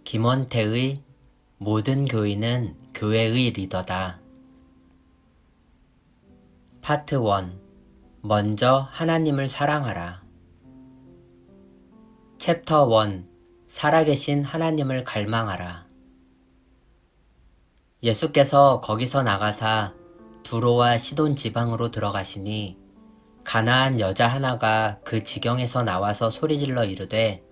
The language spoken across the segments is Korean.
김원태의 모든 교인은 교회의 리더다. 파트 1. 먼저 하나님을 사랑하라. 챕터 1. 살아계신 하나님을 갈망하라. 예수께서 거기서 나가사 두로와 시돈 지방으로 들어가시니 가나안 여자 하나가 그 지경에서 나와서 소리질러 이르되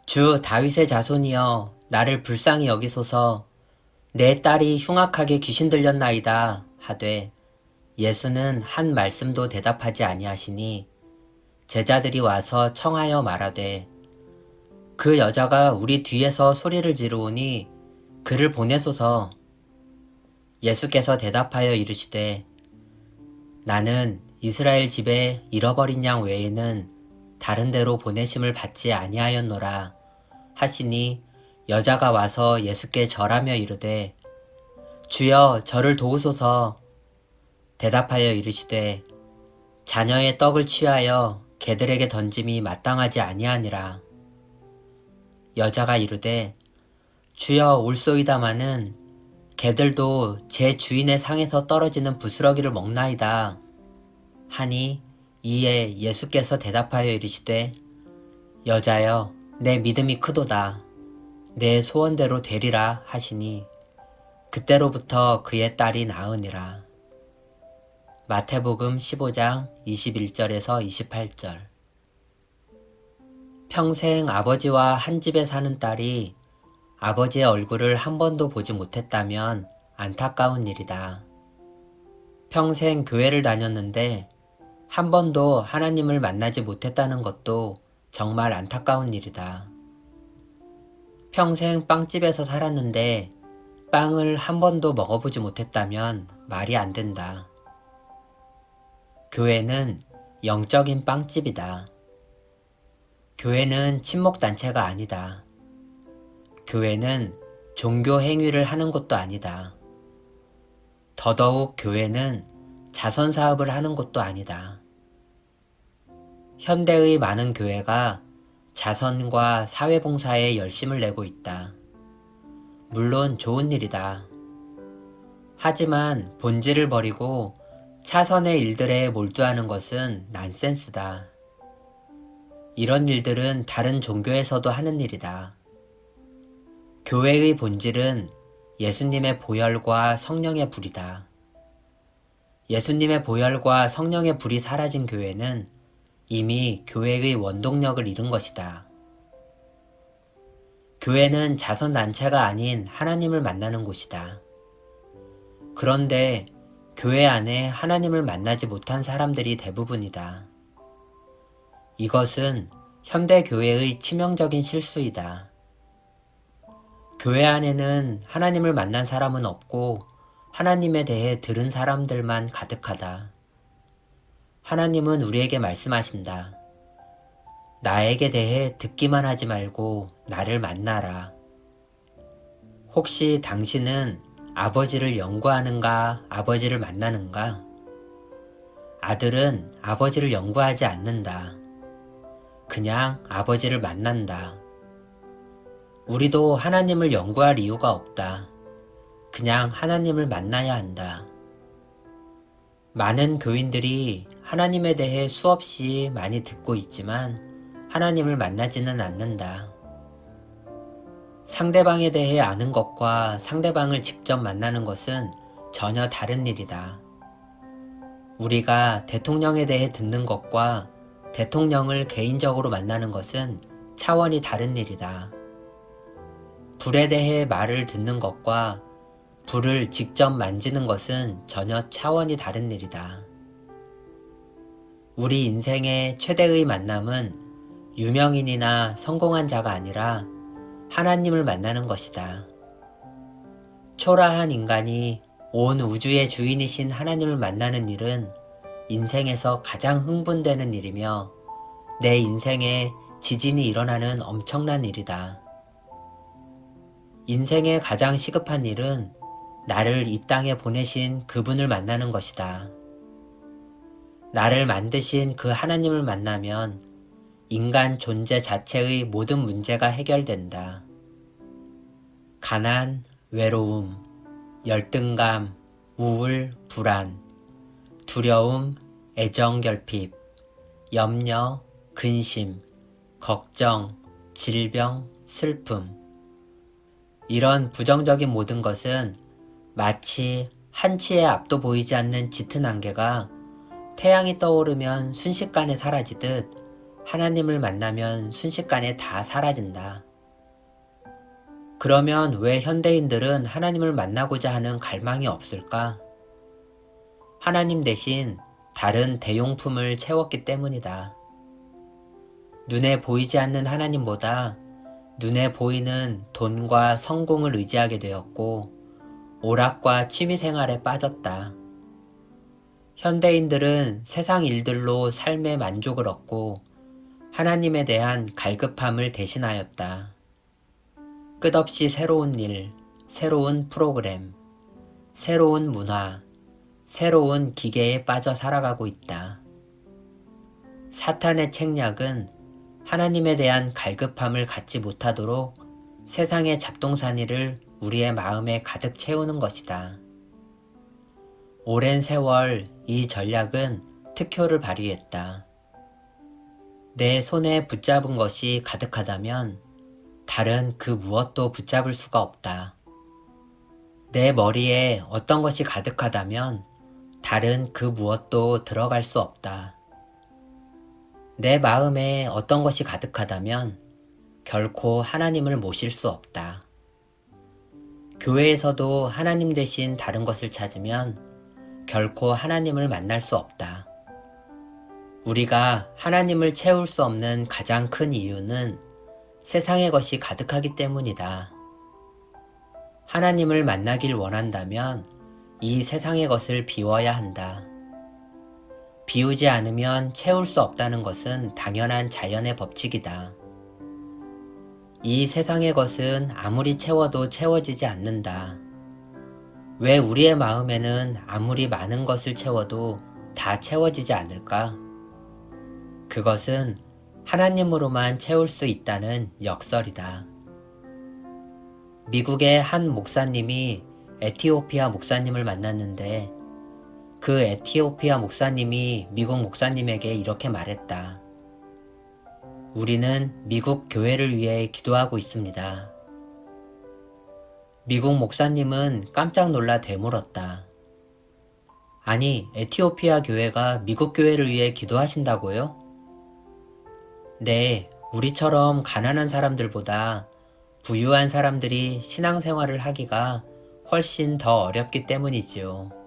주 다윗의 자손이여 나를 불쌍히 여기소서. 내 딸이 흉악하게 귀신 들렸나이다 하되 예수는 한 말씀도 대답하지 아니하시니 제자들이 와서 청하여 말하되 그 여자가 우리 뒤에서 소리를 지르오니 그를 보내소서. 예수께서 대답하여 이르시되 나는 이스라엘 집에 잃어버린 양 외에는 다른 데로 보내심을 받지 아니하였노라 하시니 여자가 와서 예수께 절하며 이르되 주여 저를 도우소서. 대답하여 이르시되 자녀의 떡을 취하여 개들에게 던짐이 마땅하지 아니하니라. 여자가 이르되 주여 올소이다마는 개들도 제 주인의 상에서 떨어지는 부스러기를 먹나이다 하니 이에 예수께서 대답하여 이르시되 여자여 내 믿음이 크도다. 내 소원대로 되리라 하시니 그때로부터 그의 딸이 나으니라. 마태복음 15장 21절에서 28절. 평생 아버지와 한 집에 사는 딸이 아버지의 얼굴을 한 번도 보지 못했다면 안타까운 일이다. 평생 교회를 다녔는데 한 번도 하나님을 만나지 못했다는 것도 정말 안타까운 일이다. 평생 빵집에서 살았는데 빵을 한 번도 먹어보지 못했다면 말이 안 된다. 교회는 영적인 빵집이다. 교회는 친목단체가 아니다. 교회는 종교 행위를 하는 곳도 아니다. 더더욱 교회는 자선사업을 하는 곳도 아니다. 현대의 많은 교회가 자선과 사회봉사에 열심을 내고 있다. 물론 좋은 일이다. 하지만 본질을 버리고 차선의 일들에 몰두하는 것은 난센스다. 이런 일들은 다른 종교에서도 하는 일이다. 교회의 본질은 예수님의 보혈과 성령의 불이다. 예수님의 보혈과 성령의 불이 사라진 교회는 이미 교회의 원동력을 잃은 것이다. 교회는 자선단체가 아닌 하나님을 만나는 곳이다. 그런데 교회 안에 하나님을 만나지 못한 사람들이 대부분이다. 이것은 현대 교회의 치명적인 실수이다. 교회 안에는 하나님을 만난 사람은 없고 하나님에 대해 들은 사람들만 가득하다. 하나님은 우리에게 말씀하신다. 나에게 대해 듣기만 하지 말고 나를 만나라. 혹시 당신은 아버지를 연구하는가, 아버지를 만나는가? 아들은 아버지를 연구하지 않는다. 그냥 아버지를 만난다. 우리도 하나님을 연구할 이유가 없다. 그냥 하나님을 만나야 한다. 많은 교인들이 하나님에 대해 수없이 많이 듣고 있지만 하나님을 만나지는 않는다. 상대방에 대해 아는 것과 상대방을 직접 만나는 것은 전혀 다른 일이다. 우리가 대통령에 대해 듣는 것과 대통령을 개인적으로 만나는 것은 차원이 다른 일이다. 불에 대해 말을 듣는 것과 불을 직접 만지는 것은 전혀 차원이 다른 일이다. 우리 인생의 최대의 만남은 유명인이나 성공한 자가 아니라 하나님을 만나는 것이다. 초라한 인간이 온 우주의 주인이신 하나님을 만나는 일은 인생에서 가장 흥분되는 일이며 내 인생에 지진이 일어나는 엄청난 일이다. 인생의 가장 시급한 일은 나를 이 땅에 보내신 그분을 만나는 것이다. 나를 만드신 그 하나님을 만나면 인간 존재 자체의 모든 문제가 해결된다. 가난, 외로움, 열등감, 우울, 불안, 두려움, 애정 결핍, 염려, 근심, 걱정, 질병, 슬픔. 이런 부정적인 모든 것은 마치 한치의 앞도 보이지 않는 짙은 안개가 태양이 떠오르면 순식간에 사라지듯 하나님을 만나면 순식간에 다 사라진다. 그러면 왜 현대인들은 하나님을 만나고자 하는 갈망이 없을까? 하나님 대신 다른 대용품을 채웠기 때문이다. 눈에 보이지 않는 하나님보다 눈에 보이는 돈과 성공을 의지하게 되었고 오락과 취미생활에 빠졌다. 현대인들은 세상 일들로 삶의 만족을 얻고 하나님에 대한 갈급함을 대신하였다. 끝없이 새로운 일, 새로운 프로그램, 새로운 문화, 새로운 기계에 빠져 살아가고 있다. 사탄의 책략은 하나님에 대한 갈급함을 갖지 못하도록 세상의 잡동사니를 우리의 마음에 가득 채우는 것이다. 오랜 세월 이 전략은 특효를 발휘했다. 내 손에 붙잡은 것이 가득하다면 다른 그 무엇도 붙잡을 수가 없다. 내 머리에 어떤 것이 가득하다면 다른 그 무엇도 들어갈 수 없다. 내 마음에 어떤 것이 가득하다면 결코 하나님을 모실 수 없다. 교회에서도 하나님 대신 다른 것을 찾으면 결코 하나님을 만날 수 없다. 우리가 하나님을 채울 수 없는 가장 큰 이유는 세상의 것이 가득하기 때문이다. 하나님을 만나길 원한다면 이 세상의 것을 비워야 한다. 비우지 않으면 채울 수 없다는 것은 당연한 자연의 법칙이다. 이 세상의 것은 아무리 채워도 채워지지 않는다. 왜 우리의 마음에는 아무리 많은 것을 채워도 다 채워지지 않을까? 그것은 하나님으로만 채울 수 있다는 역설이다. 미국의 한 목사님이 에티오피아 목사님을 만났는데 그 에티오피아 목사님이 미국 목사님에게 이렇게 말했다. 우리는 미국 교회를 위해 기도하고 있습니다. 미국 목사님은 깜짝 놀라 되물었다. 아니, 에티오피아 교회가 미국 교회를 위해 기도하신다고요? 네, 우리처럼 가난한 사람들보다 부유한 사람들이 신앙생활을 하기가 훨씬 더 어렵기 때문이지요.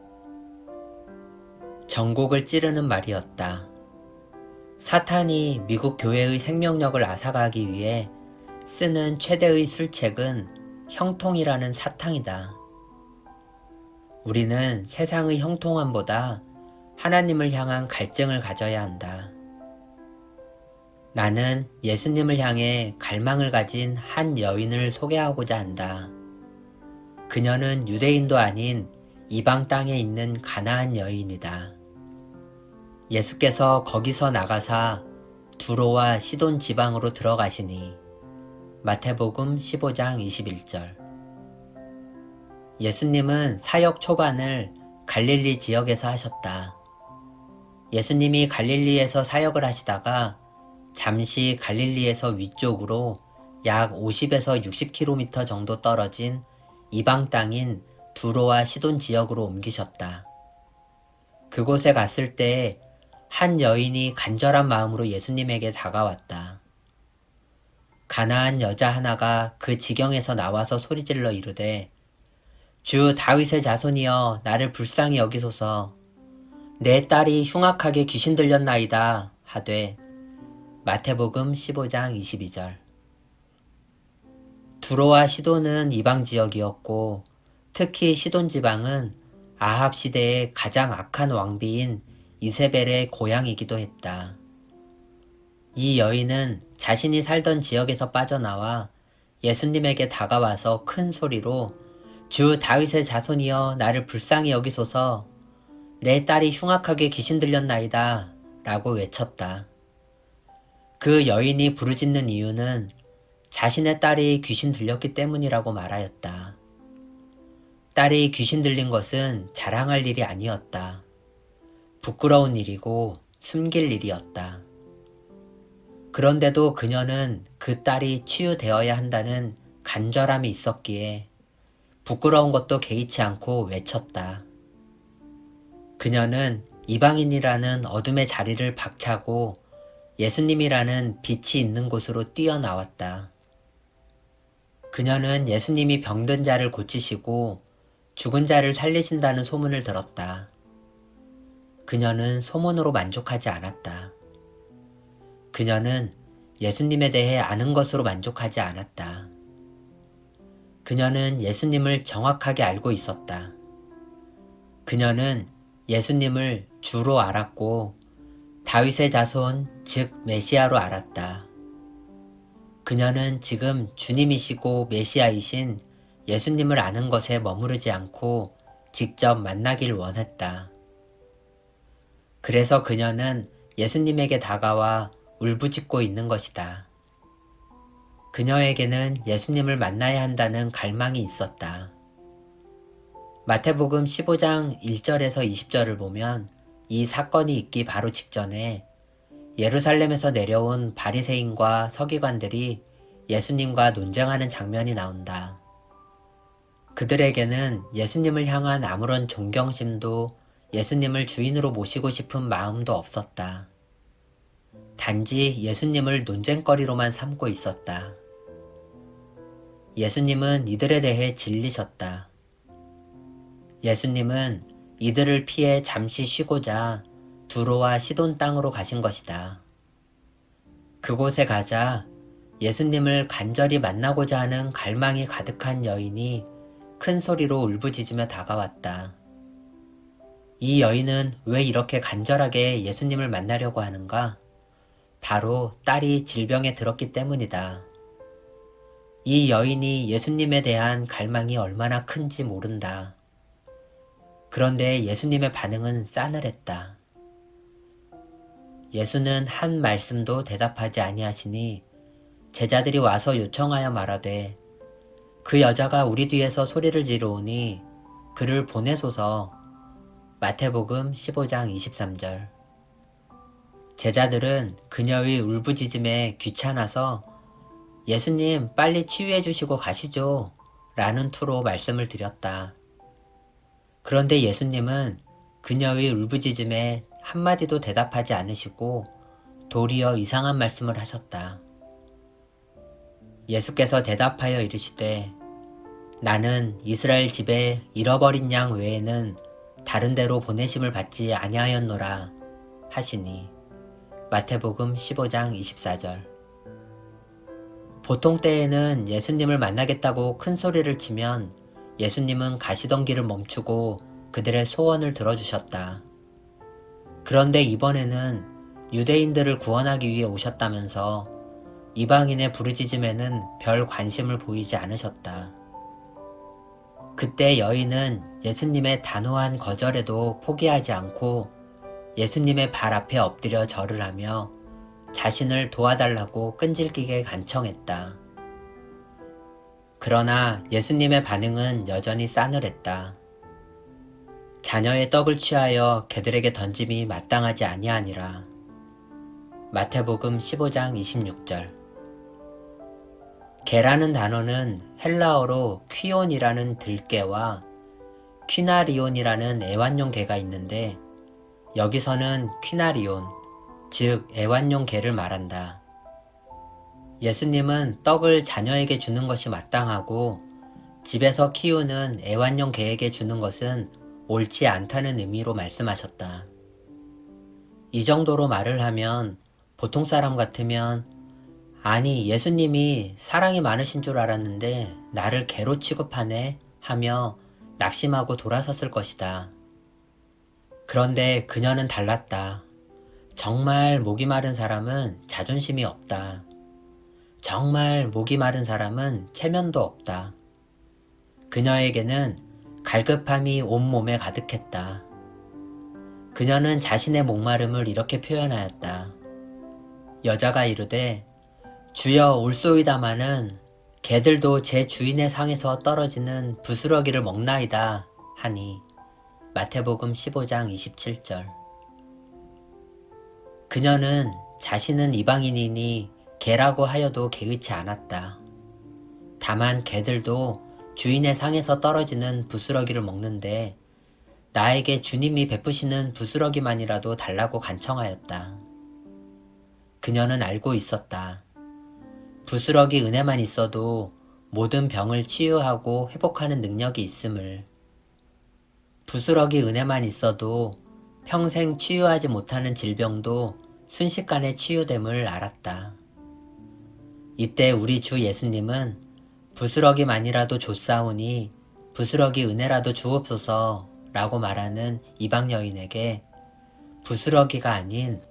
전곡을 찌르는 말이었다. 사탄이 미국 교회의 생명력을 앗아가기 위해 쓰는 최대의 술책은 형통이라는 사탕이다. 우리는 세상의 형통함보다 하나님을 향한 갈증을 가져야 한다. 나는 예수님을 향해 갈망을 가진 한 여인을 소개하고자 한다. 그녀는 유대인도 아닌 이방 땅에 있는 가나안 여인이다. 예수께서 거기서 나가사 두로와 시돈 지방으로 들어가시니 마태복음 15장 21절. 예수님은 사역 초반을 갈릴리 지역에서 하셨다. 예수님이 갈릴리에서 사역을 하시다가 잠시 갈릴리에서 위쪽으로 약 50에서 60km 정도 떨어진 이방 땅인 두로와 시돈 지역으로 옮기셨다. 그곳에 갔을 때 한 여인이 간절한 마음으로 예수님에게 다가왔다. 가나안 여자 하나가 그 지경에서 나와서 소리질러 이르되 주 다윗의 자손이여 나를 불쌍히 여기소서. 내 딸이 흉악하게 귀신 들렸나이다 하되 마태복음 15장 22절. 두로와 시돈은 이방 지역이었고 특히 시돈 지방은 아합 시대의 가장 악한 왕비인 이세벨의 고향이기도 했다. 이 여인은 자신이 살던 지역에서 빠져나와 예수님에게 다가와서 큰 소리로 주 다윗의 자손이여 나를 불쌍히 여기소서. 내 딸이 흉악하게 귀신 들렸나이다 라고 외쳤다. 그 여인이 부르짖는 이유는 자신의 딸이 귀신 들렸기 때문이라고 말하였다. 딸이 귀신 들린 것은 자랑할 일이 아니었다. 부끄러운 일이고 숨길 일이었다. 그런데도 그녀는 그 딸이 치유되어야 한다는 간절함이 있었기에 부끄러운 것도 개의치 않고 외쳤다. 그녀는 이방인이라는 어둠의 자리를 박차고 예수님이라는 빛이 있는 곳으로 뛰어나왔다. 그녀는 예수님이 병든 자를 고치시고 죽은 자를 살리신다는 소문을 들었다. 그녀는 소문으로 만족하지 않았다. 그녀는 예수님에 대해 아는 것으로 만족하지 않았다. 그녀는 예수님을 정확하게 알고 있었다. 그녀는 예수님을 주로 알았고 다윗의 자손, 즉 메시아로 알았다. 그녀는 지금 주님이시고 메시아이신 예수님을 아는 것에 머무르지 않고 직접 만나길 원했다. 그래서 그녀는 예수님에게 다가와 울부짖고 있는 것이다. 그녀에게는 예수님을 만나야 한다는 갈망이 있었다. 마태복음 15장 1절에서 20절을 보면 이 사건이 있기 바로 직전에 예루살렘에서 내려온 바리새인과 서기관들이 예수님과 논쟁하는 장면이 나온다. 그들에게는 예수님을 향한 아무런 존경심도 예수님을 주인으로 모시고 싶은 마음도 없었다. 단지 예수님을 논쟁거리로만 삼고 있었다. 예수님은 이들에 대해 진리셨다. 예수님은 이들을 피해 잠시 쉬고자 두로와 시돈 땅으로 가신 것이다. 그곳에 가자 예수님을 간절히 만나고자 하는 갈망이 가득한 여인이 큰 소리로 울부짖으며 다가왔다. 이 여인은 왜 이렇게 간절하게 예수님을 만나려고 하는가? 바로 딸이 질병에 들었기 때문이다. 이 여인이 예수님에 대한 갈망이 얼마나 큰지 모른다. 그런데 예수님의 반응은 싸늘했다. 예수는 한 말씀도 대답하지 아니하시니 제자들이 와서 요청하여 말하되 그 여자가 우리 뒤에서 소리를 지르오니 그를 보내소서. 마태복음 15장 23절. 제자들은 그녀의 울부짖음에 귀찮아서 예수님 빨리 치유해 주시고 가시죠 라는 투로 말씀을 드렸다. 그런데 예수님은 그녀의 울부짖음에 한마디도 대답하지 않으시고 도리어 이상한 말씀을 하셨다. 예수께서 대답하여 이르시되 나는 이스라엘 집에 잃어버린 양 외에는 다른 데로 보내심을 받지 아니하였노라 하시니 마태복음 15장 24절. 보통 때에는 예수님을 만나겠다고 큰 소리를 치면 예수님은 가시던 길을 멈추고 그들의 소원을 들어주셨다. 그런데 이번에는 유대인들을 구원하기 위해 오셨다면서 이방인의 부르짖음에는 별 관심을 보이지 않으셨다. 그때 여인은 예수님의 단호한 거절에도 포기하지 않고 예수님의 발 앞에 엎드려 절을 하며 자신을 도와달라고 끈질기게 간청했다. 그러나 예수님의 반응은 여전히 싸늘했다. 자녀의 떡을 취하여 개들에게 던짐이 마땅하지 아니하니라. 마태복음 15장 26절. 개라는 단어는 헬라어로 퀴온이라는 들개와 퀴나리온이라는 애완용 개가 있는데 여기서는 퀴나리온, 즉 애완용 개를 말한다. 예수님은 떡을 자녀에게 주는 것이 마땅하고 집에서 키우는 애완용 개에게 주는 것은 옳지 않다는 의미로 말씀하셨다. 이 정도로 말을 하면 보통 사람 같으면 아니 예수님이 사랑이 많으신 줄 알았는데 나를 개로 취급하네 하며 낙심하고 돌아섰을 것이다. 그런데 그녀는 달랐다. 정말 목이 마른 사람은 자존심이 없다. 정말 목이 마른 사람은 체면도 없다. 그녀에게는 갈급함이 온몸에 가득했다. 그녀는 자신의 목마름을 이렇게 표현하였다. 여자가 이르되 주여 올소이다마는 개들도 제 주인의 상에서 떨어지는 부스러기를 먹나이다 하니 마태복음 15장 27절. 그녀는 자신은 이방인이니 개라고 하여도 개의치 않았다. 다만 개들도 주인의 상에서 떨어지는 부스러기를 먹는데 나에게 주님이 베푸시는 부스러기만이라도 달라고 간청하였다. 그녀는 알고 있었다. 부스러기 은혜만 있어도 모든 병을 치유하고 회복하는 능력이 있음을. 부스러기 은혜만 있어도 평생 치유하지 못하는 질병도 순식간에 치유됨을 알았다. 이때 우리 주 예수님은 부스러기만이라도 줬사오니 부스러기 은혜라도 주옵소서 라고 말하는 이방 여인에게 부스러기가 아닌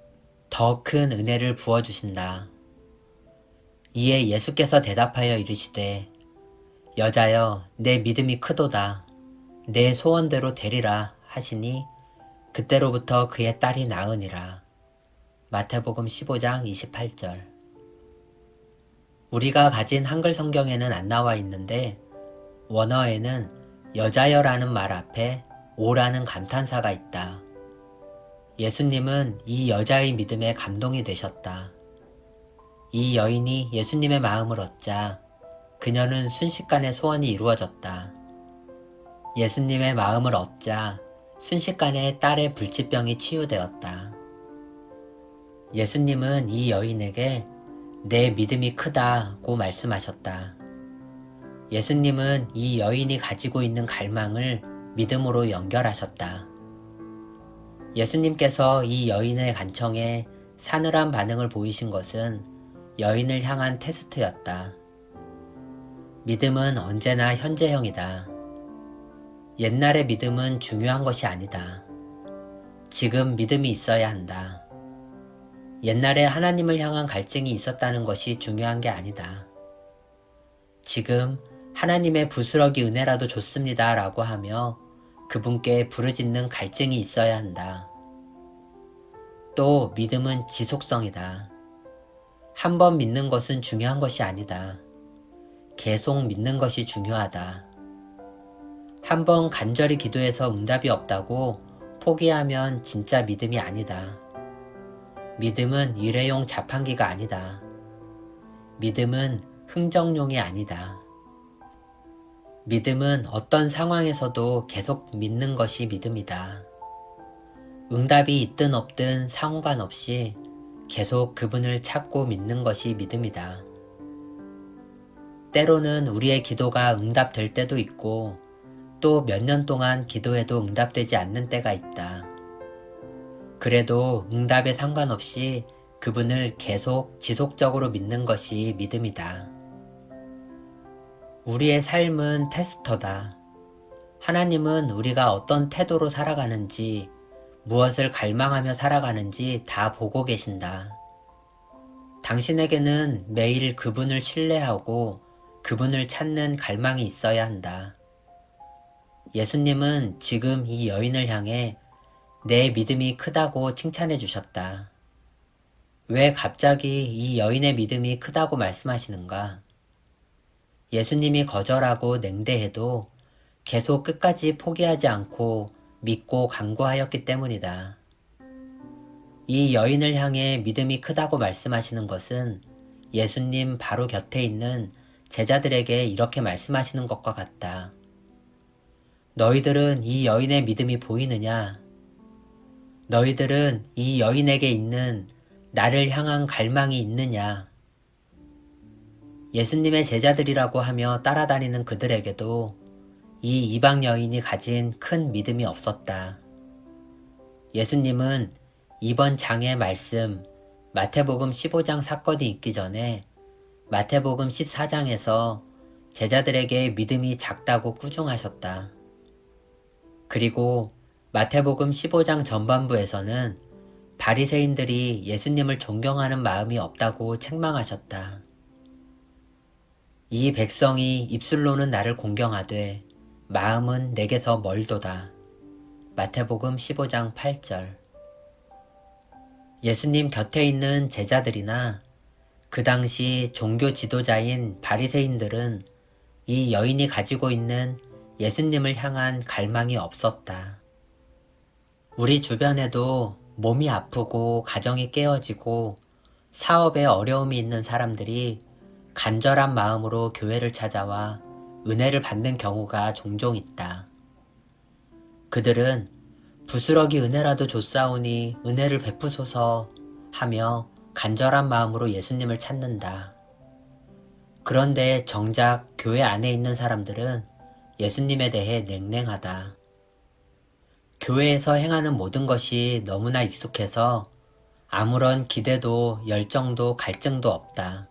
더 큰 은혜를 부어주신다. 이에 예수께서 대답하여 이르시되 여자여 내 믿음이 크도다. 내 소원대로 되리라 하시니 그때로부터 그의 딸이 나으니라. 마태복음 15장 28절. 우리가 가진 한글 성경에는 안 나와 있는데 원어에는 여자여라는 말 앞에 오라는 감탄사가 있다. 예수님은 이 여자의 믿음에 감동이 되셨다. 이 여인이 예수님의 마음을 얻자 그녀는 순식간에 소원이 이루어졌다. 예수님의 마음을 얻자 순식간에 딸의 불치병이 치유되었다. 예수님은 이 여인에게 내 믿음이 크다고 말씀하셨다. 예수님은 이 여인이 가지고 있는 갈망을 믿음으로 연결하셨다. 예수님께서 이 여인의 간청에 사늘한 반응을 보이신 것은 여인을 향한 테스트였다. 믿음은 언제나 현재형이다. 옛날의 믿음은 중요한 것이 아니다. 지금 믿음이 있어야 한다. 옛날에 하나님을 향한 갈증이 있었다는 것이 중요한 게 아니다. 지금 하나님의 부스러기 은혜라도 좋습니다 라고 하며 그분께 부르짖는 갈증이 있어야 한다. 또 믿음은 지속성이다. 한 번 믿는 것은 중요한 것이 아니다. 계속 믿는 것이 중요하다. 한 번 간절히 기도해서 응답이 없다고 포기하면 진짜 믿음이 아니다. 믿음은 일회용 자판기가 아니다. 믿음은 흥정용이 아니다. 믿음은 어떤 상황에서도 계속 믿는 것이 믿음이다. 응답이 있든 없든 상관없이 계속 그분을 찾고 믿는 것이 믿음이다. 때로는 우리의 기도가 응답될 때도 있고 또 몇 년 동안 기도해도 응답되지 않는 때가 있다. 그래도 응답에 상관없이 그분을 계속 지속적으로 믿는 것이 믿음이다. 우리의 삶은 테스터다. 하나님은 우리가 어떤 태도로 살아가는지, 무엇을 갈망하며 살아가는지 다 보고 계신다. 당신에게는 매일 그분을 신뢰하고 그분을 찾는 갈망이 있어야 한다. 예수님은 지금 이 여인을 향해 내 믿음이 크다고 칭찬해 주셨다. 왜 갑자기 이 여인의 믿음이 크다고 말씀하시는가? 예수님이 거절하고 냉대해도 계속 끝까지 포기하지 않고 믿고 간구하였기 때문이다. 이 여인을 향해 믿음이 크다고 말씀하시는 것은 예수님 바로 곁에 있는 제자들에게 이렇게 말씀하시는 것과 같다. 너희들은 이 여인의 믿음이 보이느냐? 너희들은 이 여인에게 있는 나를 향한 갈망이 있느냐? 예수님의 제자들이라고 하며 따라다니는 그들에게도 이 이방 여인이 가진 큰 믿음이 없었다. 예수님은 이번 장의 말씀, 마태복음 15장 사건이 있기 전에 마태복음 14장에서 제자들에게 믿음이 작다고 꾸중하셨다. 그리고 마태복음 15장 전반부에서는 바리새인들이 예수님을 존경하는 마음이 없다고 책망하셨다. 이 백성이 입술로는 나를 공경하되 마음은 내게서 멀도다. 마태복음 15장 8절. 예수님 곁에 있는 제자들이나 그 당시 종교 지도자인 바리새인들은 이 여인이 가지고 있는 예수님을 향한 갈망이 없었다. 우리 주변에도 몸이 아프고 가정이 깨어지고 사업에 어려움이 있는 사람들이 간절한 마음으로 교회를 찾아와 은혜를 받는 경우가 종종 있다. 그들은 부스러기 은혜라도 줬사오니 은혜를 베푸소서 하며 간절한 마음으로 예수님을 찾는다. 그런데 정작 교회 안에 있는 사람들은 예수님에 대해 냉랭하다. 교회에서 행하는 모든 것이 너무나 익숙해서 아무런 기대도 열정도 갈증도 없다.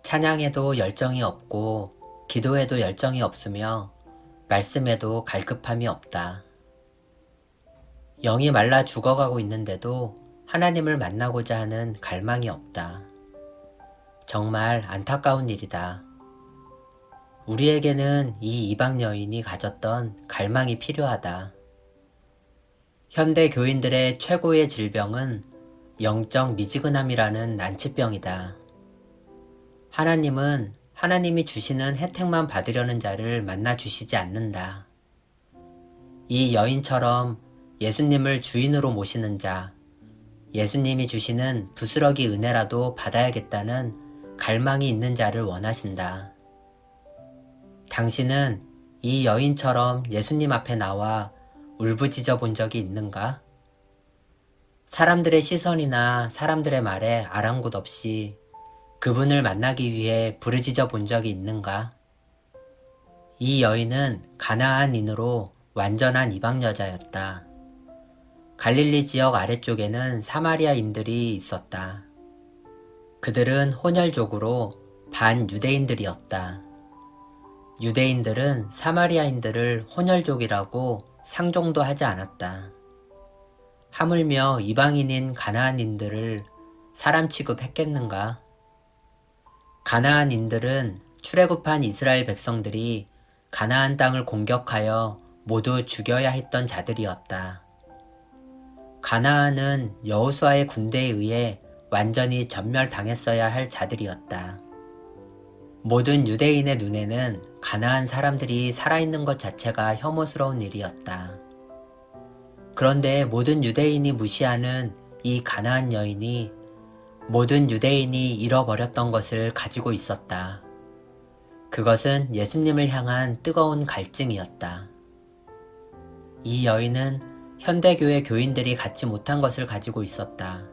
찬양에도 열정이 없고 기도에도 열정이 없으며 말씀에도 갈급함이 없다. 영이 말라 죽어가고 있는데도 하나님을 만나고자 하는 갈망이 없다. 정말 안타까운 일이다. 우리에게는 이 이방 여인이 가졌던 갈망이 필요하다. 현대 교인들의 최고의 질병은 영적 미지근함이라는 난치병이다. 하나님은 하나님이 주시는 혜택만 받으려는 자를 만나 주시지 않는다. 이 여인처럼 예수님을 주인으로 모시는 자, 예수님이 주시는 부스러기 은혜라도 받아야겠다는 갈망이 있는 자를 원하신다. 당신은 이 여인처럼 예수님 앞에 나와 울부짖어 본 적이 있는가? 사람들의 시선이나 사람들의 말에 아랑곳 없이 그분을 만나기 위해 부르짖어 본 적이 있는가? 이 여인은 가나안인으로 완전한 이방 여자였다. 갈릴리 지역 아래쪽에는 사마리아인들이 있었다. 그들은 혼혈족으로 반유대인들이었다. 유대인들은 사마리아인들을 혼혈족이라고 상종도 하지 않았다. 하물며 이방인인 가나안인들을 사람 취급했겠는가? 가나안인들은 출애굽한 이스라엘 백성들이 가나안 땅을 공격하여 모두 죽여야 했던 자들이었다. 가나안은 여호수아의 군대에 의해 완전히 전멸당했어야 할 자들이었다. 모든 유대인의 눈에는 가나안 사람들이 살아있는 것 자체가 혐오스러운 일이었다. 그런데 모든 유대인이 무시하는 이 가나안 여인이 모든 유대인이 잃어버렸던 것을 가지고 있었다. 그것은 예수님을 향한 뜨거운 갈증이었다. 이 여인은 현대교회 교인들이 갖지 못한 것을 가지고 있었다.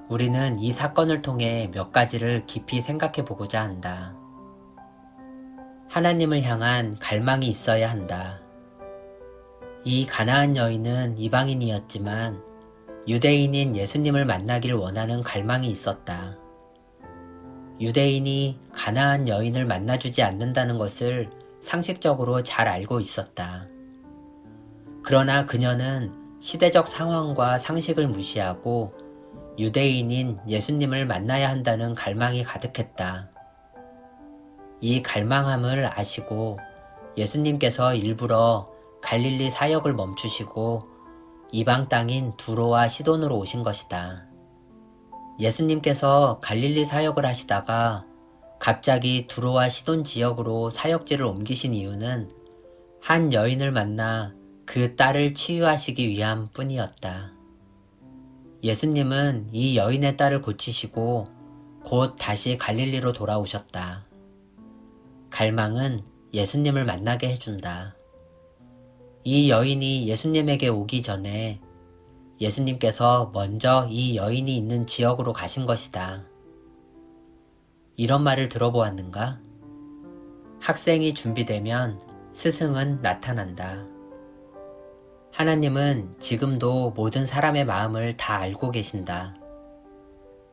우리는 이 사건을 통해 몇 가지를 깊이 생각해 보고자 한다. 하나님을 향한 갈망이 있어야 한다. 이 가나안 여인은 이방인이었지만 유대인인 예수님을 만나길 원하는 갈망이 있었다. 유대인이 가나안 여인을 만나주지 않는다는 것을 상식적으로 잘 알고 있었다. 그러나 그녀는 시대적 상황과 상식을 무시하고 유대인인 예수님을 만나야 한다는 갈망이 가득했다. 이 갈망함을 아시고 예수님께서 일부러 갈릴리 사역을 멈추시고 이방 땅인 두로와 시돈으로 오신 것이다. 예수님께서 갈릴리 사역을 하시다가 갑자기 두로와 시돈 지역으로 사역지를 옮기신 이유는 한 여인을 만나 그 딸을 치유하시기 위함 뿐이었다. 예수님은 이 여인의 딸을 고치시고 곧 다시 갈릴리로 돌아오셨다. 갈망은 예수님을 만나게 해준다. 이 여인이 예수님에게 오기 전에 예수님께서 먼저 이 여인이 있는 지역으로 가신 것이다. 이런 말을 들어보았는가? 학생이 준비되면 스승은 나타난다. 하나님은 지금도 모든 사람의 마음을 다 알고 계신다.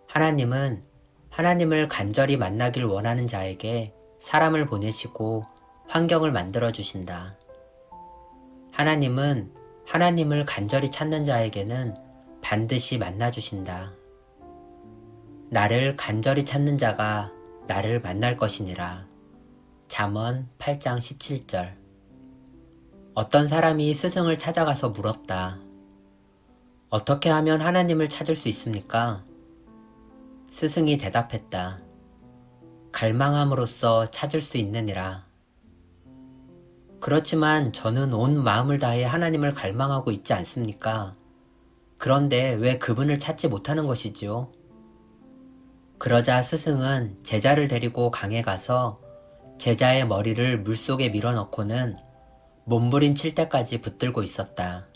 하나님은 하나님을 간절히 만나길 원하는 자에게 사람을 보내시고 환경을 만들어 주신다. 하나님은 하나님을 간절히 찾는 자에게는 반드시 만나 주신다. 나를 간절히 찾는 자가 나를 만날 것이니라. 잠언 8장 17절. 어떤 사람이 스승을 찾아가서 물었다. 어떻게 하면 하나님을 찾을 수 있습니까? 스승이 대답했다. 갈망함으로써 찾을 수 있느니라. 그렇지만 저는 온 마음을 다해 하나님을 갈망하고 있지 않습니까? 그런데 왜 그분을 찾지 못하는 것이지요? 그러자 스승은 제자를 데리고 강에 가서 제자의 머리를 물속에 밀어넣고는 몸부림칠 때까지 붙들고 있었다.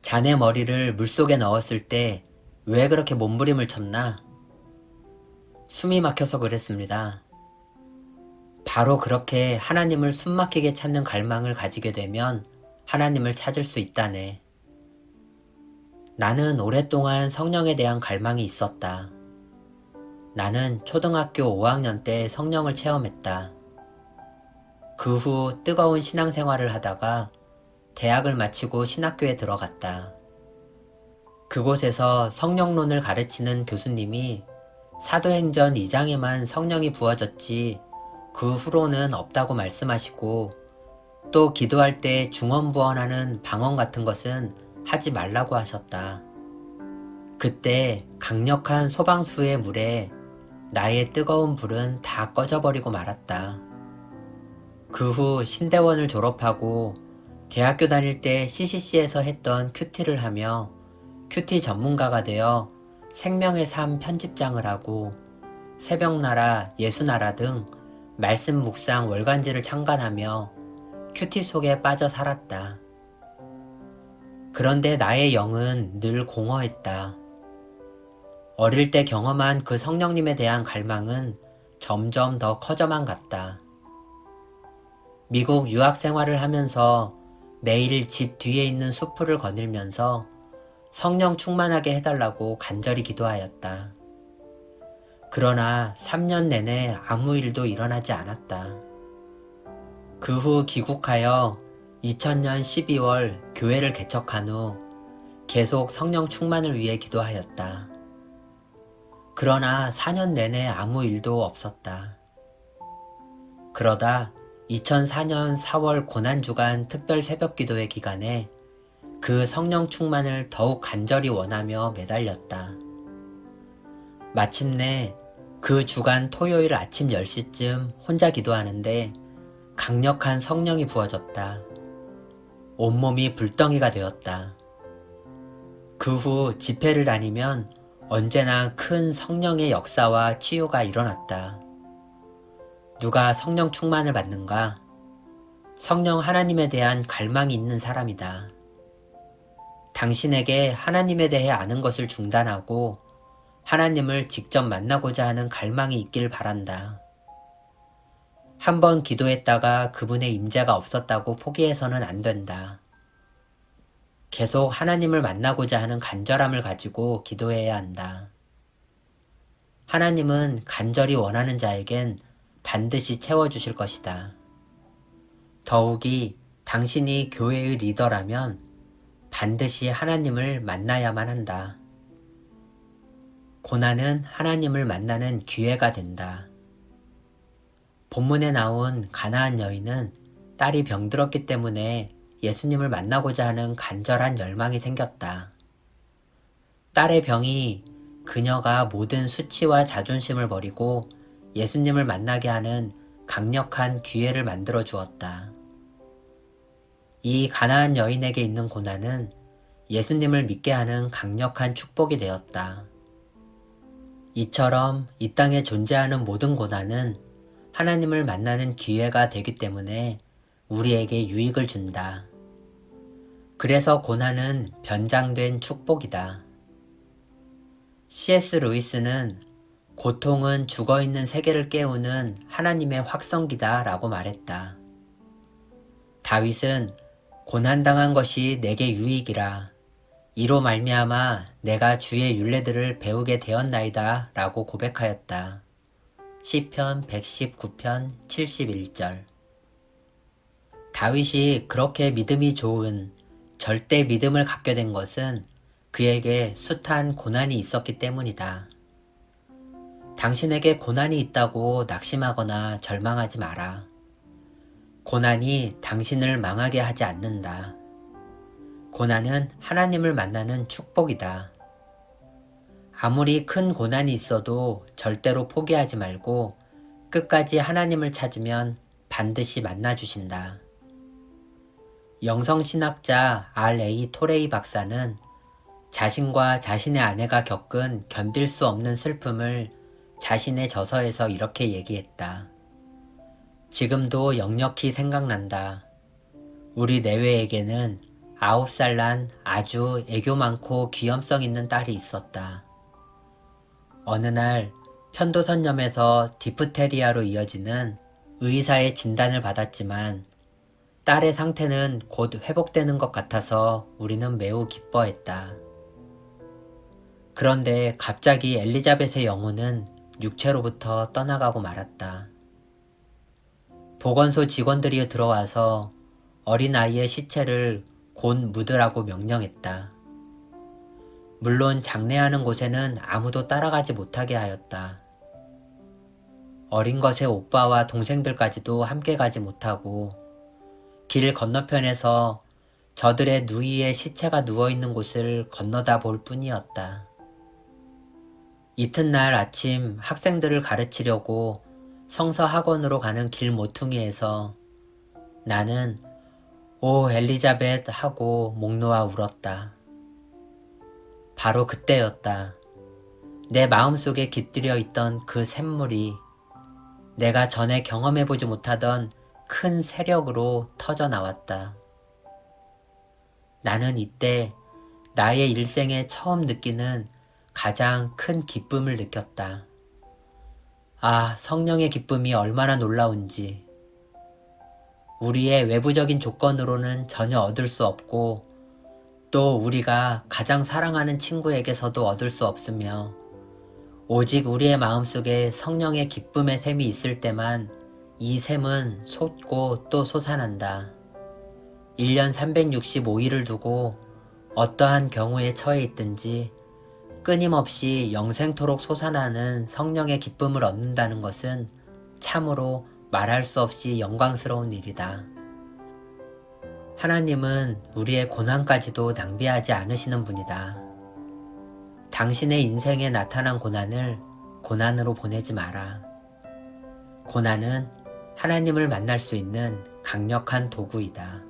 자네 머리를 물속에 넣었을 때 왜 그렇게 몸부림을 쳤나? 숨이 막혀서 그랬습니다. 바로 그렇게 하나님을 숨막히게 찾는 갈망을 가지게 되면 하나님을 찾을 수 있다네. 나는 오랫동안 성령에 대한 갈망이 있었다. 나는 초등학교 5학년 때 성령을 체험했다. 그 후 뜨거운 신앙생활을 하다가 대학을 마치고 신학교에 들어갔다. 그곳에서 성령론을 가르치는 교수님이 사도행전 2장에만 성령이 부어졌지 그 후로는 없다고 말씀하시고 또 기도할 때 중언부언하는 방언 같은 것은 하지 말라고 하셨다. 그때 강력한 소방수의 물에 나의 뜨거운 불은 다 꺼져버리고 말았다. 그 후 신대원을 졸업하고 대학교 다닐 때 CCC에서 했던 큐티를 하며 큐티 전문가가 되어 생명의 삶 편집장을 하고 새벽나라, 예수나라 등 말씀 묵상 월간지를 창간하며 큐티 속에 빠져 살았다. 그런데 나의 영은 늘 공허했다. 어릴 때 경험한 그 성령님에 대한 갈망은 점점 더 커져만 갔다. 미국 유학 생활을 하면서 매일 집 뒤에 있는 수풀을 거닐면서 성령 충만하게 해달라고 간절히 기도하였다. 그러나 3년 내내 아무 일도 일어나지 않았다. 그 후 귀국하여 2000년 12월 교회를 개척한 후 계속 성령 충만을 위해 기도하였다. 그러나 4년 내내 아무 일도 없었다. 그러다 2004년 4월 고난주간 특별 새벽기도회 기간에 그 성령 충만을 더욱 간절히 원하며 매달렸다. 마침내 그 주간 토요일 아침 10시쯤 혼자 기도하는데 강력한 성령이 부어졌다. 온몸이 불덩이가 되었다. 그 후 집회를 다니면 언제나 큰 성령의 역사와 치유가 일어났다. 누가 성령 충만을 받는가? 성령 하나님에 대한 갈망이 있는 사람이다. 당신에게 하나님에 대해 아는 것을 중단하고 하나님을 직접 만나고자 하는 갈망이 있길 바란다. 한번 기도했다가 그분의 임재가 없었다고 포기해서는 안 된다. 계속 하나님을 만나고자 하는 간절함을 가지고 기도해야 한다. 하나님은 간절히 원하는 자에겐 반드시 채워주실 것이다. 더욱이 당신이 교회의 리더라면 반드시 하나님을 만나야만 한다. 고난은 하나님을 만나는 기회가 된다. 본문에 나온 가나안 여인은 딸이 병들었기 때문에 예수님을 만나고자 하는 간절한 열망이 생겼다. 딸의 병이 그녀가 모든 수치와 자존심을 버리고 예수님을 만나게 하는 강력한 기회를 만들어 주었다. 이 가나안 여인에게 있는 고난은 예수님을 믿게 하는 강력한 축복이 되었다. 이처럼 이 땅에 존재하는 모든 고난은 하나님을 만나는 기회가 되기 때문에 우리에게 유익을 준다. 그래서 고난은 변장된 축복이다. C.S. 루이스는 고통은 죽어있는 세계를 깨우는 하나님의 확성기다 라고 말했다. 다윗은 고난당한 것이 내게 유익이라 이로 말미암아 내가 주의 율례들을 배우게 되었나이다 라고 고백하였다. 시편 119편 71절. 다윗이 그렇게 믿음이 좋은 절대 믿음을 갖게 된 것은 그에게 숱한 고난이 있었기 때문이다. 당신에게 고난이 있다고 낙심하거나 절망하지 마라. 고난이 당신을 망하게 하지 않는다. 고난은 하나님을 만나는 축복이다. 아무리 큰 고난이 있어도 절대로 포기하지 말고 끝까지 하나님을 찾으면 반드시 만나주신다. 영성신학자 R.A. 토레이 박사는 자신과 자신의 아내가 겪은 견딜 수 없는 슬픔을 자신의 저서에서 이렇게 얘기했다. 지금도 역력히 생각난다. 우리 내외에게는 9살 난 아주 애교 많고 귀염성 있는 딸이 있었다. 어느 날 편도선염에서 디프테리아로 이어지는 의사의 진단을 받았지만 딸의 상태는 곧 회복되는 것 같아서 우리는 매우 기뻐했다. 그런데 갑자기 엘리자벳의 영혼은 육체로부터 떠나가고 말았다. 보건소 직원들이 들어와서 어린아이의 시체를 곧 묻으라고 명령했다. 물론 장례하는 곳에는 아무도 따라가지 못하게 하였다. 어린 것의 오빠와 동생들까지도 함께 가지 못하고 길 건너편에서 저들의 누이의 시체가 누워있는 곳을 건너다 볼 뿐이었다. 이튿날 아침 학생들을 가르치려고 성서 학원으로 가는 길 모퉁이에서 나는 오 엘리자벳 하고 목 놓아 울었다. 바로 그때였다. 내 마음속에 깃들여 있던 그 샘물이 내가 전에 경험해보지 못하던 큰 세력으로 터져 나왔다. 나는 이때 나의 일생에 처음 느끼는 가장 큰 기쁨을 느꼈다. 아, 성령의 기쁨이 얼마나 놀라운지. 우리의 외부적인 조건으로는 전혀 얻을 수 없고 또 우리가 가장 사랑하는 친구에게서도 얻을 수 없으며 오직 우리의 마음속에 성령의 기쁨의 샘이 있을 때만 이 샘은 솟고 또 솟아난다. 1년 365일을 두고 어떠한 경우에 처해 있든지 끊임없이 영생토록 솟아나는 성령의 기쁨을 얻는다는 것은 참으로 말할 수 없이 영광스러운 일이다. 하나님은 우리의 고난까지도 낭비하지 않으시는 분이다. 당신의 인생에 나타난 고난을 고난으로 보내지 마라. 고난은 하나님을 만날 수 있는 강력한 도구이다.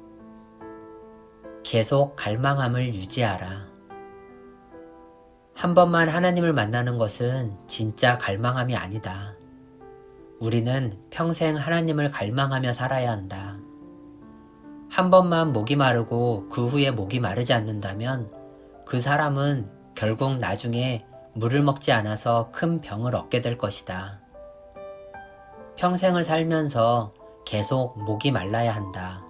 계속 갈망함을 유지하라. 한 번만 하나님을 만나는 것은 진짜 갈망함이 아니다. 우리는 평생 하나님을 갈망하며 살아야 한다. 한 번만 목이 마르고 그 후에 목이 마르지 않는다면 그 사람은 결국 나중에 물을 먹지 않아서 큰 병을 얻게 될 것이다. 평생을 살면서 계속 목이 말라야 한다.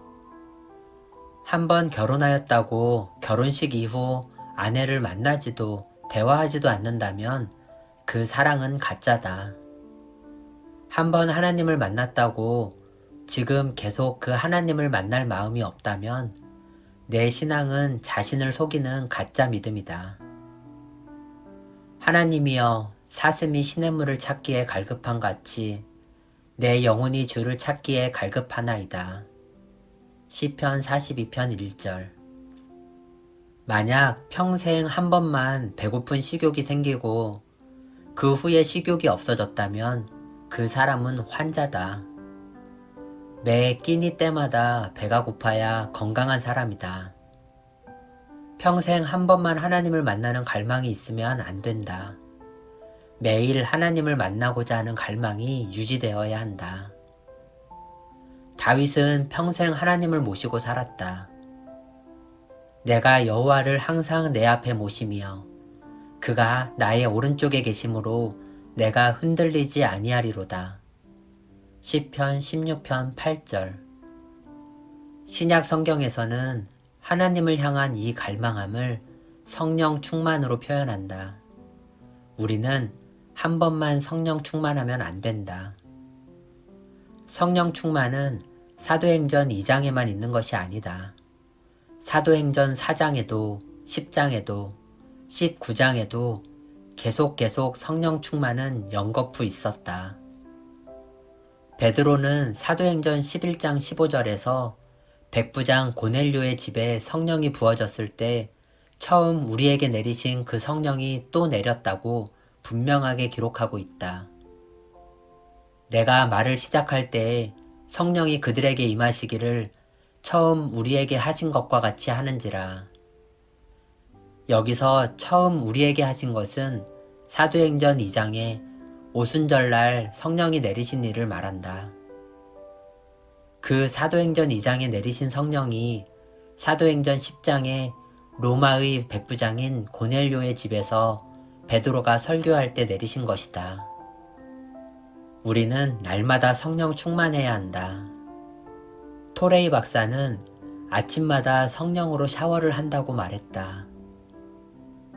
한 번 결혼하였다고 결혼식 이후 아내를 만나지도 대화하지도 않는다면 그 사랑은 가짜다. 한 번 하나님을 만났다고 지금 계속 그 하나님을 만날 마음이 없다면 내 신앙은 자신을 속이는 가짜 믿음이다. 하나님이여 사슴이 시냇물을 찾기에 갈급한 같이 내 영혼이 주를 찾기에 갈급하나이다. 시편 42편 1절. 만약 평생 한 번만 배고픈 식욕이 생기고 그 후에 식욕이 없어졌다면 그 사람은 환자다. 매 끼니 때마다 배가 고파야 건강한 사람이다. 평생 한 번만 하나님을 만나는 갈망이 있으면 안 된다. 매일 하나님을 만나고자 하는 갈망이 유지되어야 한다. 다윗은 평생 하나님을 모시고 살았다. 내가 여호와를 항상 내 앞에 모시며 그가 나의 오른쪽에 계심으로 내가 흔들리지 아니하리로다. 시편 16편 8절. 신약 성경에서는 하나님을 향한 이 갈망함을 성령 충만으로 표현한다. 우리는 한 번만 성령 충만하면 안 된다. 성령 충만은 사도행전 2장에만 있는 것이 아니다. 사도행전 4장에도 10장에도 19장에도 계속 성령 충만은 연거푸 있었다. 베드로는 사도행전 11장 15절에서 백부장 고넬료의 집에 성령이 부어졌을 때 처음 우리에게 내리신 그 성령이 또 내렸다고 분명하게 기록하고 있다. 내가 말을 시작할 때에 성령이 그들에게 임하시기를 처음 우리에게 하신 것과 같이 하는지라. 여기서 처음 우리에게 하신 것은 사도행전 2장에 오순절날 성령이 내리신 일을 말한다. 그 사도행전 2장에 내리신 성령이 사도행전 10장에 로마의 백부장인 고넬료의 집에서 베드로가 설교할 때 내리신 것이다. 우리는 날마다 성령 충만해야 한다. 토레이 박사는 아침마다 성령으로 샤워를 한다고 말했다.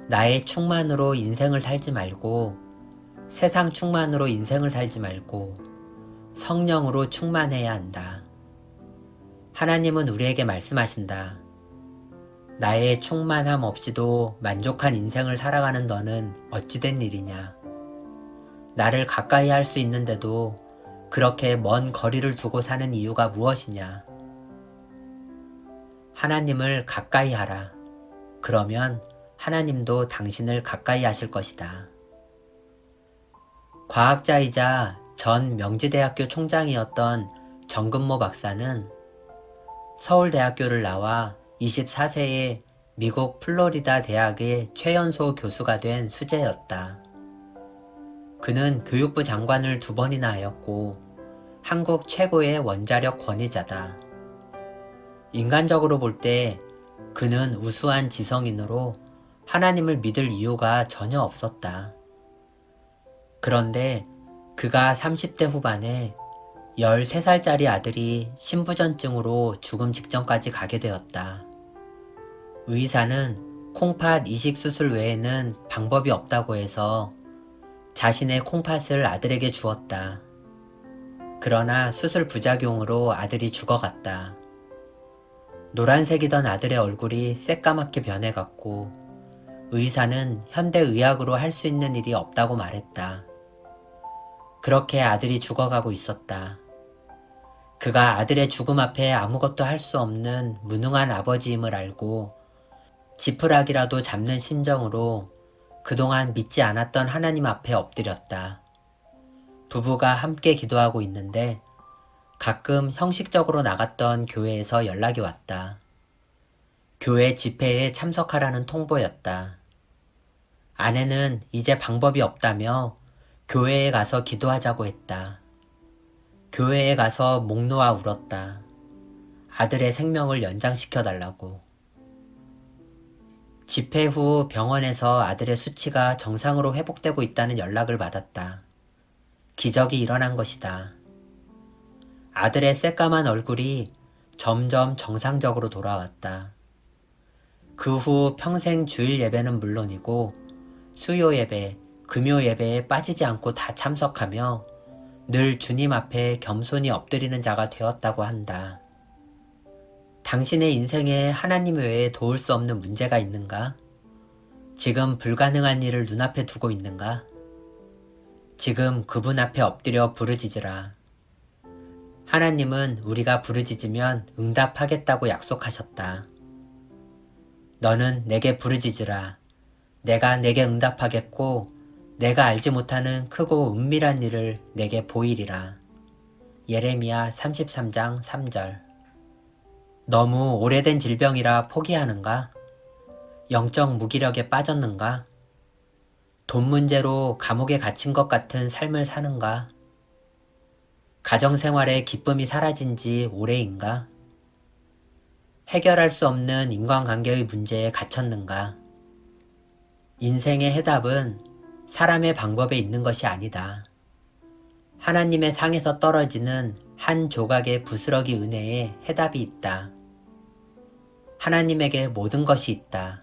나의 충만으로 인생을 살지 말고 세상 충만으로 인생을 살지 말고 성령으로 충만해야 한다. 하나님은 우리에게 말씀하신다. 나의 충만함 없이도 만족한 인생을 살아가는 너는 어찌된 일이냐. 나를 가까이 할 수 있는데도 그렇게 먼 거리를 두고 사는 이유가 무엇이냐. 하나님을 가까이 하라. 그러면 하나님도 당신을 가까이 하실 것이다. 과학자이자 전 명지대학교 총장이었던 정근모 박사는 서울대학교를 나와 24세에 미국 플로리다 대학의 최연소 교수가 된 수재였다. 그는 교육부 장관을 2번이나 하였고 한국 최고의 원자력 권위자다. 인간적으로 볼 때 그는 우수한 지성인으로 하나님을 믿을 이유가 전혀 없었다. 그런데 그가 30대 후반에 13살짜리 아들이 신부전증으로 죽음 직전까지 가게 되었다. 의사는 콩팥 이식 수술 외에는 방법이 없다고 해서 자신의 콩팥을 아들에게 주었다. 그러나 수술 부작용으로 아들이 죽어갔다. 노란색이던 아들의 얼굴이 새까맣게 변해갔고 의사는 현대의학으로 할 수 있는 일이 없다고 말했다. 그렇게 아들이 죽어가고 있었다. 그가 아들의 죽음 앞에 아무것도 할 수 없는 무능한 아버지임을 알고 지푸라기라도 잡는 심정으로 그동안 믿지 않았던 하나님 앞에 엎드렸다. 부부가 함께 기도하고 있는데 가끔 형식적으로 나갔던 교회에서 연락이 왔다. 교회 집회에 참석하라는 통보였다. 아내는 이제 방법이 없다며 교회에 가서 기도하자고 했다. 교회에 가서 목 놓아 울었다. 아들의 생명을 연장시켜달라고. 집회 후 병원에서 아들의 수치가 정상으로 회복되고 있다는 연락을 받았다. 기적이 일어난 것이다. 아들의 새까만 얼굴이 점점 정상적으로 돌아왔다. 그 후 평생 주일 예배는 물론이고 수요 예배, 금요 예배에 빠지지 않고 다 참석하며 늘 주님 앞에 겸손히 엎드리는 자가 되었다고 한다. 당신의 인생에 하나님 외에 도울 수 없는 문제가 있는가? 지금 불가능한 일을 눈앞에 두고 있는가? 지금 그분 앞에 엎드려 부르짖으라. 하나님은 우리가 부르짖으면 응답하겠다고 약속하셨다. 너는 내게 부르짖으라. 내가 내게 응답하겠고 내가 알지 못하는 크고 은밀한 일을 내게 보이리라. 예레미야 33장 3절. 너무 오래된 질병이라 포기하는가? 영적 무기력에 빠졌는가? 돈 문제로 감옥에 갇힌 것 같은 삶을 사는가? 가정생활에 기쁨이 사라진 지 오래인가? 해결할 수 없는 인간관계의 문제에 갇혔는가? 인생의 해답은 사람의 방법에 있는 것이 아니다. 하나님의 상에서 떨어지는 한 조각의 부스러기 은혜에 해답이 있다. 하나님에게 모든 것이 있다.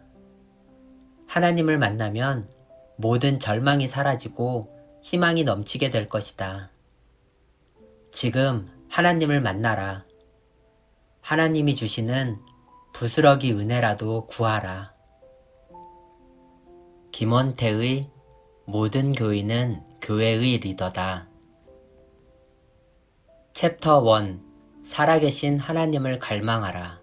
하나님을 만나면 모든 절망이 사라지고 희망이 넘치게 될 것이다. 지금 하나님을 만나라. 하나님이 주시는 부스러기 은혜라도 구하라. 김원태의 모든 교인은 교회의 리더다. 챕터 1. 살아계신 하나님을 갈망하라.